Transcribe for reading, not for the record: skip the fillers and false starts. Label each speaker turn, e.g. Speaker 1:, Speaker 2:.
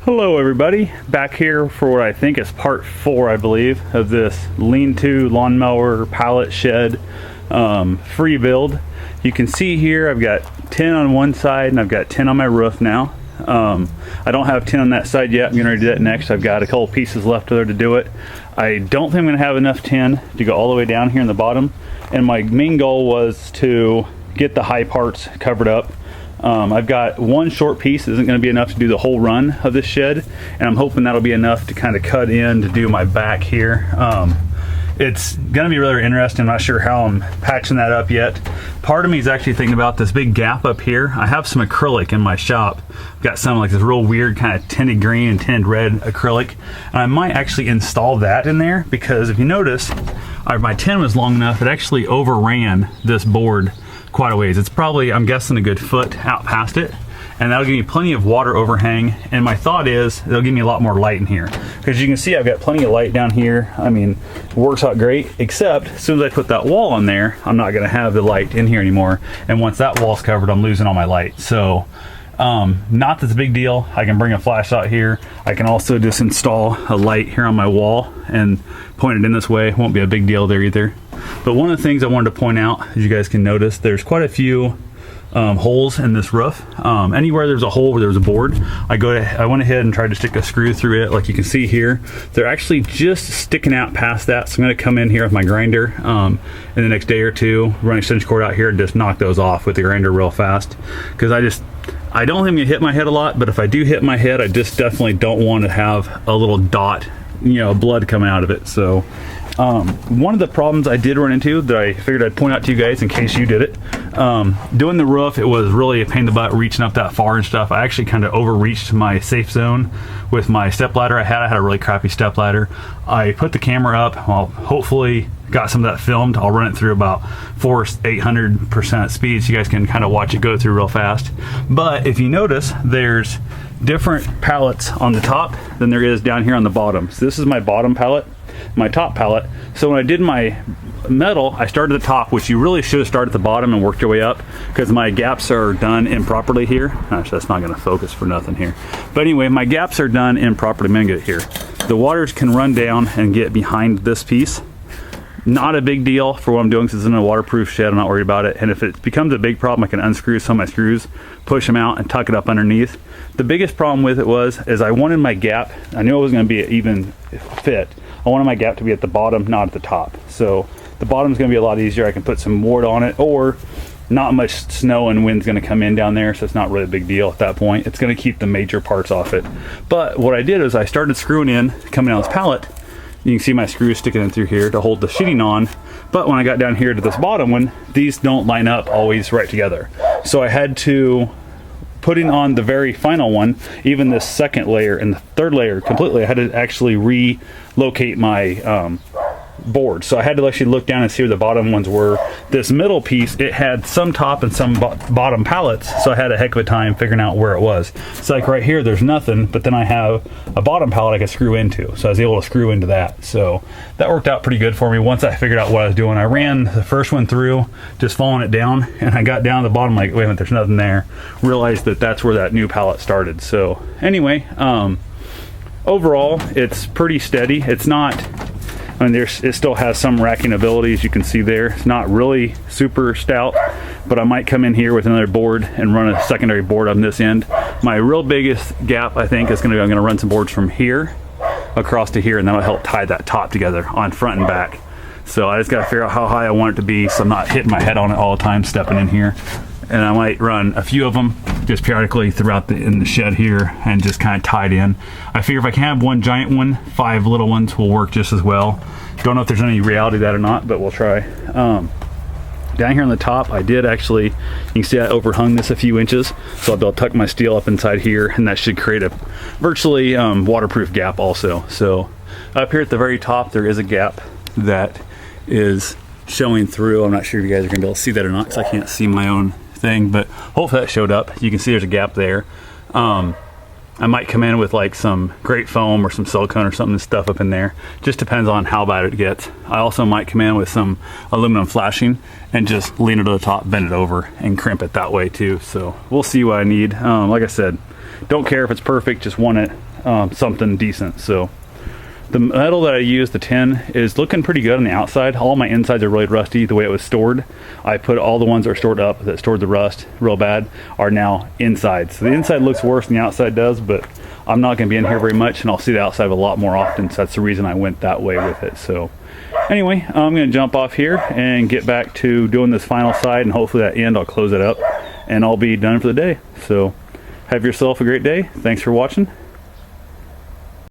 Speaker 1: Hello everybody, back here for what I think is part 4, I believe, of this lean-to lawnmower pallet shed free build. You can see here I've got 10 on one side and I've got 10 on my roof now. I don't have 10 on that side yet. I'm gonna do that next. I've got a couple pieces left there to do it. I don't think I'm gonna have enough 10 to go all the way down here in the bottom, and my main goal was to get the high parts covered up. I've got one short piece isn't going to be enough to do the whole run of this shed, and I'm hoping that'll be enough to kind of cut in to do my back here. It's going to be really interesting. I'm not sure how I'm patching that up yet. Part of me is actually thinking about this big gap up here. I have some acrylic in my shop. I've got some like this real weird kind of tinted green and tinted red acrylic, and I might actually install that in there, because if you notice, my tin was long enough it actually overran this board quite a ways. It's probably, I'm guessing, a good foot out past it, and that'll give me plenty of water overhang. And my thought is it'll give me a lot more light in here, because you can see I've got plenty of light down here. I mean, it works out great, except as soon as I put that wall on there, I'm not going to have the light in here anymore, and once that wall's covered, I'm losing all my light. So not that it's a big deal. I can bring a flashlight here. I can also just install a light here on my wall and point it in this way. It won't be a big deal there either. But one of the things I wanted to point out, as you guys can notice, there's quite a few holes in this roof. Anywhere there's a hole where there's a board, I went ahead and tried to stick a screw through it. Like you can see here, they're actually just sticking out past that. So I'm going to come in here with my grinder in the next day or two, run extension cord out here and just knock those off with the grinder real fast, because I don't think I'm going to hit my head a lot, but if I do hit my head, I just definitely don't want to have a little dot, blood coming out of it. So one of the problems I did run into that I figured I'd point out to you guys in case you did it, doing the roof, it was really a pain in the butt reaching up that far and stuff. I actually kind of overreached my safe zone with my step ladder I had a really crappy step ladder. I put the camera up, well, hopefully got some of that filmed. I'll run it through about 800% speed so you guys can kind of watch it go through real fast. But if you notice, there's different pallets on the top than there is down here on the bottom. So this is my bottom pallet, my top pallet. So when I did my metal, I started at the top, which you really should have started at the bottom and worked your way up, because my gaps are done improperly here. Gosh, that's not going to focus for nothing here. But anyway, my gaps are done improperly. I'm going to get here. The waters can run down and get behind this piece. Not a big deal for what I'm doing, because it's in a waterproof shed. I'm not worried about it. And if it becomes a big problem, I can unscrew some of my screws, push them out, and tuck it up underneath. The biggest problem with it is I wanted my gap, I knew it was going to be an even fit. I wanted my gap to be at the bottom, not at the top. So the bottom is going to be a lot easier. I can put some board on it, or not much snow and wind's going to come in down there, so it's not really a big deal at that point. It's going to keep the major parts off it. But what I did is I started screwing in, coming down this pallet. You can see my screws sticking in through here to hold the sheeting on. But when I got down here to this bottom one, these don't line up always right together. So I had to, putting on the very final one, even this second layer and the third layer completely, I had to actually relocate my board. So I had to actually look down and see where the bottom ones were. This middle piece, it had some top and some bottom pallets, so I had a heck of a time figuring out where it was. So like right here, there's nothing, but then I have a bottom pallet I could screw into, so I was able to screw into that. So that worked out pretty good for me once I figured out what I was doing. I ran the first one through, just following it down, and I got down to the bottom like, wait a minute, there's nothing there. Realized that that's where that new pallet started. So anyway, overall, it's pretty steady. It's not, I mean, it still has some racking ability, as you can see there. It's not really super stout, but I might come in here with another board and run a secondary board on this end. My real biggest gap, I think, is going to be I'm going to run some boards from here across to here, and that'll help tie that top together on front and back. So I just got to figure out how high I want it to be, so I'm not hitting my head on it all the time stepping in here. And I might run a few of them just periodically throughout in the shed here and just kind of tied in. I figure if I can have one giant one, 5 little ones will work just as well. Don't know if there's any reality to that or not, but we'll try. Down here on the top, I did actually, you can see I overhung this a few inches, so I'll be able to tuck my steel up inside here, and that should create a virtually waterproof gap also. So up here at the very top, there is a gap that is showing through. I'm not sure if you guys are gonna be able to see that or not, because I can't see my own thing, but hopefully that showed up. You can see there's a gap there. I might come in with like some great foam or some silicone or something to stuff up in there. Just depends on how bad it gets. I also might come in with some aluminum flashing and just lean it to the top, bend it over, and crimp it that way too. So we'll see what I need. Like I said, don't care if it's perfect, just want it something decent. So the metal that I use, the tin, is looking pretty good on the outside. All my insides are really rusty the way it was stored. I put all the ones that are stored up that stored the rust real bad are now inside. So the inside looks worse than the outside does, but I'm not going to be in here very much, and I'll see the outside a lot more often. So that's the reason I went that way with it. So anyway, I'm going to jump off here and get back to doing this final side, and hopefully at the end I'll close it up and I'll be done for the day. So have yourself a great day. Thanks for watching.